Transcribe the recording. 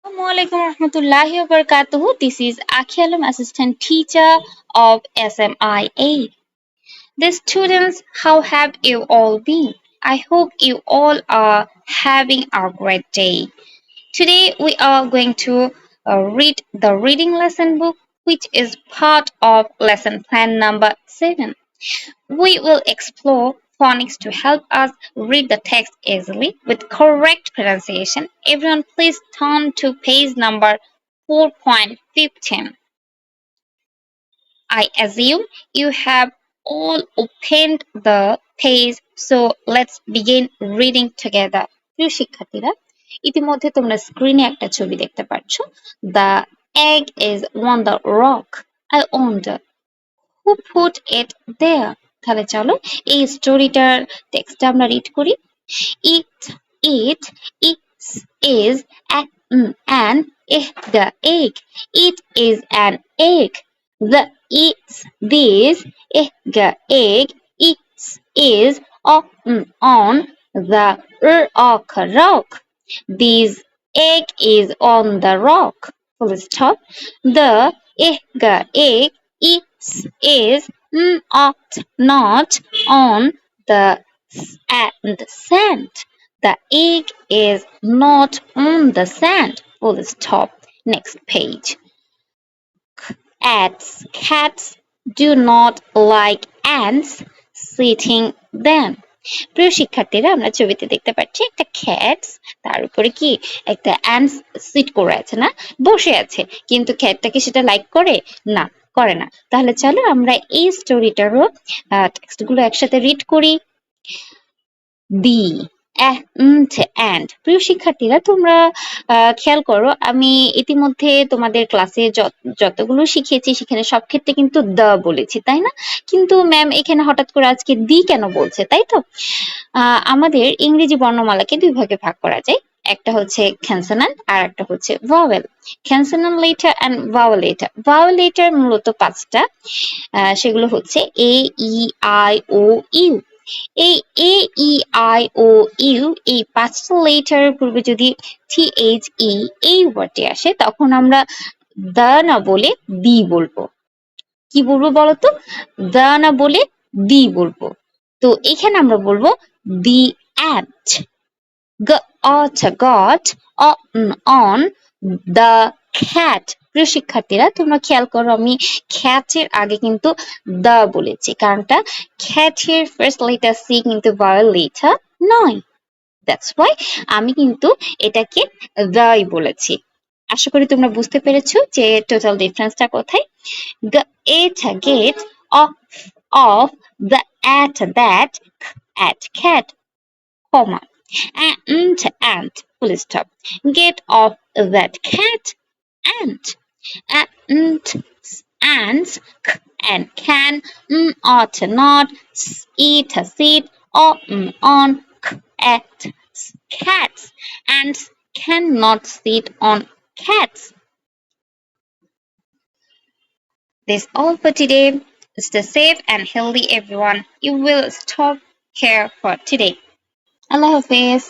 Assalamualaikum warahmatullahi wabarakatuh. This is Akhialam, assistant teacher of SMIA. The students, how have you all been? I hope you all are having a great day. Today we are going to read the reading lesson book, which is part of lesson plan number 7. We will explore phonics to help us read the text easily with correct pronunciation. Everyone, please turn to page number 4.15. I assume you have all opened the page, so let's begin reading together. প্রিয় শিক্ষার্থীরা, ইতিমধ্যে তোমরা স্ক্রিনে একটা ছবি দেখতে পাচ্ছ। The egg is on the rock. I wonder who put it there. তাহলে চলো এই স্টোরিটার টেক্সটটা আমরা রিড করি। It it it is an the egg. It is an egg. The is this egg. It is on the rock. This egg is on the rock. Full stop. The egg is not on the sand. The egg is not on the sand. Full stop. Next page. Cats do not like ants sitting them. প্রিয় শিক্ষার্থীরা, আমরা ছবিতে দেখতে পাচ্ছি একটা cats, তার উপরে কি একটা অ্যান্টস সিট করে আছে, না বসে আছে, কিন্তু ক্যাটটাকে সেটা লাইক করে না, করে না। তাহলে চলো আমরা এই স্টোরিটারও টেক্সটগুলো একসাথে রিড করি। দি অ্যান্ড। প্রিয় শিক্ষার্থীরা, তোমরা খেয়াল করো, আমি ইতিমধ্যে তোমাদের ক্লাসে যতগুলো শিখিয়েছি সেখানে সব ক্ষেত্রে কিন্তু দ্য বলেছি, তাই না? কিন্তু ম্যাম এখানে হঠাৎ করে আজকে দি কেন বলছে, তাই তো? আমাদের ইংরেজি বর্ণমালাকে দুই ভাগে ভাগ করা যায়। একটা হচ্ছে কনসোনান্ট আর একটা হচ্ছে vowel. Consonant letter and vowel letter. Vowel letter মূলত 5টা। সেগুলো হচ্ছে এ, ই, আই, ও, ইউ। এই এ, ই, আই, ও, ইউ এই 5টা লেটারের পূর্বে যদি THE এই ওয়ার্ডটি আসে, তখন আমরা দা না বলে দি বলবো। কি বলবো বলতো? দা না বলে দি বলবো। তো এখানে আমরা বলবো দি ant. got on the cat. প্রিয় শিক্ষার্থীরা, তোমরা খেয়াল করো, আমি cat এর আগে কিন্তু দা বলেছি, কারণটা cat এর ফার্স্ট লেটার সি কিন্তু ভাওয়েল লেটার নয়। দ্যাটস ওয়াই আমি কিন্তু এটাকে দাই বলেছি। আশা করি তোমরা বুঝতে পেরেছো যে টোটাল ডিফারেন্সটা কোথায়। এটা gate of the at that at cat, comma, and full stop. Get off that cat and and can ought not eat a seat or on at cats and cannot sit on cats. That's all for today. Stay safe and healthy, everyone. You will stop here for today. Allah Hafiz.